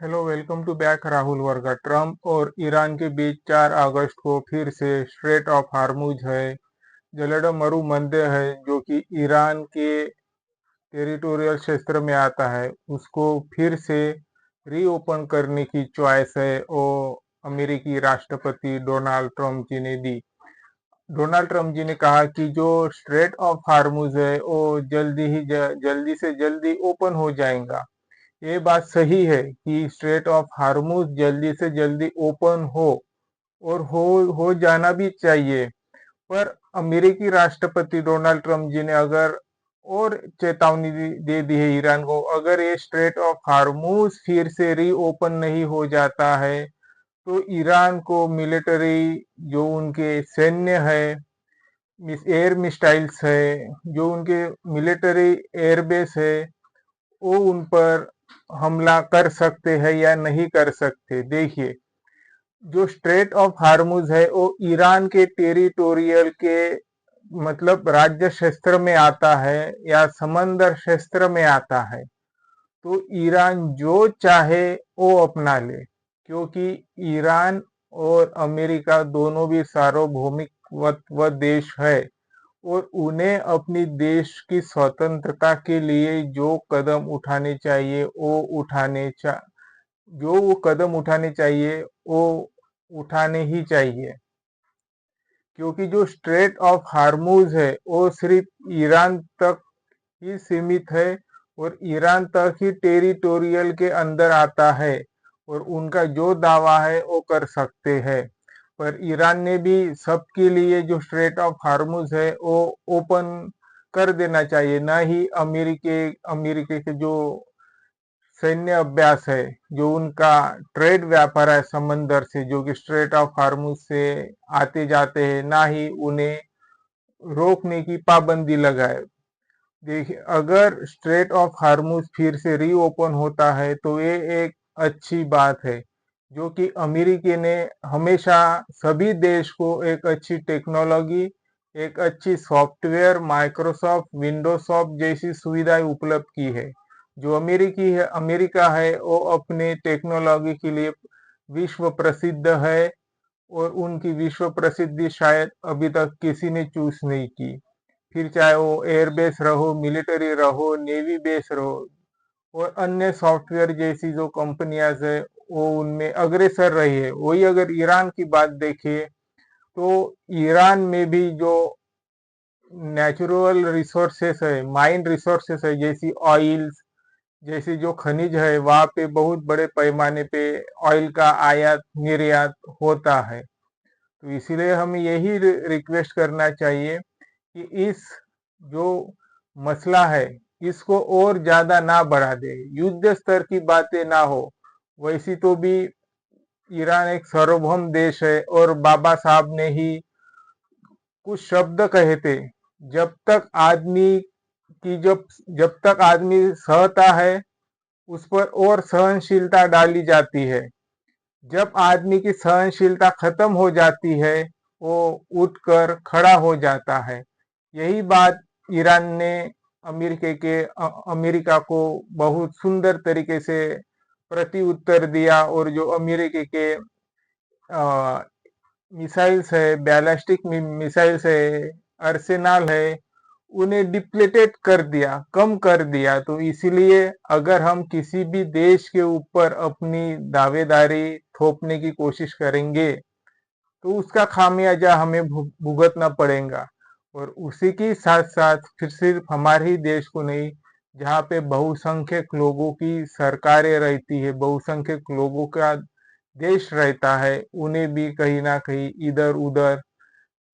Hello, welcome to back Rahul Varga. Trump और Iran के बीच 4 अगस्त को फिर से स्ट्रेट ऑफ हार्मुज है जलडमरू मध्य है जो कि ईरान के टेरिटोरियल क्षेत्र में आता है, उसको फिर से रीओपन करने की चॉइस है वो अमेरिकी राष्ट्रपति डोनाल्ड ट्रम्प जी ने दी। डोनाल्ड ट्रम्प जी ने कहा कि जो स्ट्रेट ऑफ हार्मुज है वो जल्दी से जल्दी ओपन हो जाएगा। ये बात सही है कि स्ट्रेट ऑफ हार्मुज जल्दी से जल्दी ओपन हो और हो जाना भी चाहिए। पर अमेरिकी राष्ट्रपति डोनाल्ड ट्रम्प जी ने अगर और चेतावनी दे दी है ईरान को, अगर ये स्ट्रेट ऑफ हार्मुज फिर से रीओपन नहीं हो जाता है तो ईरान को मिलिट्री जो उनके सैन्य है, एयर मिसाइल्स है, जो उनके मिलिट्री एयरबेस है, वो उन पर हमला कर सकते हैं या नहीं कर सकते। देखिए, जो स्ट्रेट ऑफ हार्मुज है वो ईरान के टेरिटोरियल के मतलब राज्य क्षेत्र में आता है या समंदर क्षेत्र में आता है। तो ईरान जो चाहे वो अपना ले, क्योंकि ईरान और अमेरिका दोनों भी सार्वभौमिक देश है और उन्हें अपनी देश की स्वतंत्रता के लिए जो कदम उठाने चाहिए वो कदम उठाने चाहिए वो उठाने ही चाहिए। क्योंकि जो स्ट्रेट ऑफ हार्मुज है वो सिर्फ ईरान तक ही सीमित है और ईरान तक ही टेरिटोरियल के अंदर आता है और उनका जो दावा है वो कर सकते हैं। पर ईरान ने भी सबके लिए जो स्ट्रेट ऑफ हार्मुज है वो ओपन कर देना चाहिए, ना ही अमेरिके के जो सैन्य अभ्यास है, जो उनका ट्रेड व्यापार है समंदर से, जो कि स्ट्रेट ऑफ हार्मुज से आते जाते हैं, ना ही उन्हें रोकने की पाबंदी लगाए। देखिए, अगर स्ट्रेट ऑफ हार्मुज फिर से रीओपन होता है तो ये एक अच्छी बात है, जो कि अमेरिकी ने हमेशा सभी देश को एक अच्छी टेक्नोलॉजी, एक अच्छी सॉफ्टवेयर, माइक्रोसॉफ्ट विंडोसॉफ्ट जैसी सुविधाएं उपलब्ध की है। जो अमेरिका है वो अपने टेक्नोलॉजी के लिए विश्व प्रसिद्ध है और उनकी विश्व प्रसिद्धि शायद अभी तक किसी ने चूज नहीं की। फिर चाहे वो एयरबेस रहो, मिलिट्री रहो, नेवी बेस रहो और अन्य सॉफ्टवेयर जैसी जो कंपनियां है वो उनमें अग्रसर रही है। वही अगर ईरान की बात देखें तो ईरान में भी जो नेचुरल रिसोर्सेस है, माइन रिसोर्सेस है, जैसी ऑयल्स जैसी जो खनिज है, वहां पे बहुत बड़े पैमाने पे ऑयल का आयात निर्यात होता है। तो इसीलिए हमें यही रिक्वेस्ट करना चाहिए कि इस जो मसला है इसको और ज्यादा ना बढ़ा दे, युद्ध स्तर की बातें ना हो। वैसी तो भी ईरान एक सार्वभौम देश है और बाबा साहब ने ही कुछ शब्द कहे थे, जब तक आदमी जब तक आदमी सहता है उस पर और सहनशीलता डाली जाती है। जब आदमी की सहनशीलता खत्म हो जाती है वो उठकर खड़ा हो जाता है। यही बात ईरान ने अमेरिका को बहुत सुंदर तरीके से प्रति उत्तर दिया और जो अमेरिका के मिसाइल्स है, बैलिस्टिक मिसाइल्स है, अर्सेनल है, उन्हें डिप्लेटेड कर दिया, कम कर दिया। तो इसीलिए अगर हम किसी भी देश के ऊपर अपनी दावेदारी थोपने की कोशिश करेंगे तो उसका खामियाजा हमें भुगतना पड़ेगा। और उसी के साथ साथ फिर सिर्फ हमारे ही देश को नहीं, जहाँ पे बहुसंख्यक लोगों की सरकारें रहती है, बहुसंख्यक लोगों का देश रहता है, उन्हें भी कहीं ना कहीं इधर उधर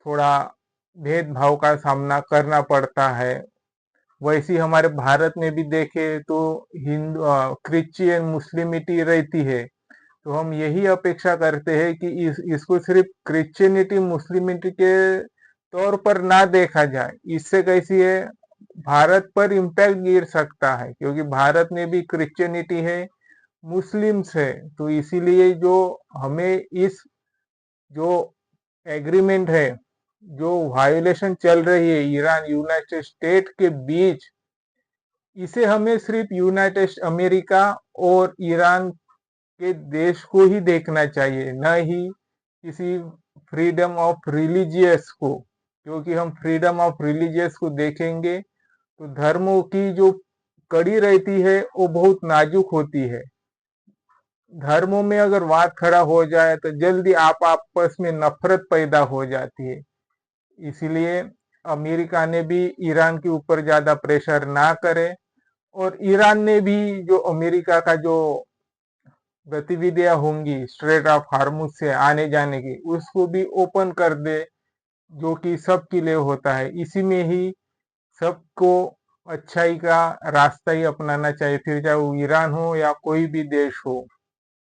थोड़ा भेदभाव का सामना करना पड़ता है। वैसे ही हमारे भारत में भी देखे तो हिंदू क्रिश्चियन मुस्लिमिटी रहती है। तो हम यही अपेक्षा करते हैं कि इसको सिर्फ क्रिश्चियनिटी मुस्लिमिटी के तौर पर ना देखा जाए। इससे कैसी है, भारत पर इम्पैक्ट गिर सकता है, क्योंकि भारत में भी क्रिश्चियनिटी है, मुस्लिम्स है। तो इसीलिए जो हमें इस जो एग्रीमेंट है, जो वायोलेशन चल रही है ईरान यूनाइटेड स्टेट के बीच, इसे हमें सिर्फ यूनाइटेड अमेरिका और ईरान के देश को ही देखना चाहिए, न ही किसी फ्रीडम ऑफ रिलीजियस को। क्योंकि हम फ्रीडम ऑफ रिलीजियस को देखेंगे तो धर्मों की जो कड़ी रहती है वो बहुत नाजुक होती है। धर्मों में अगर वाद खड़ा हो जाए तो जल्दी आप आपस में नफरत पैदा हो जाती है। इसीलिए अमेरिका ने भी ईरान के ऊपर ज्यादा प्रेशर ना करे, और ईरान ने भी जो अमेरिका का जो गतिविधियां होंगी स्ट्रेट ऑफ हार्मुज से आने जाने की, उसको भी ओपन कर दे, जो कि सबके लिए होता है। इसी में ही सबको अच्छाई का रास्ता ही अपनाना चाहिए, फिर चाहे वो ईरान हो या कोई भी देश हो।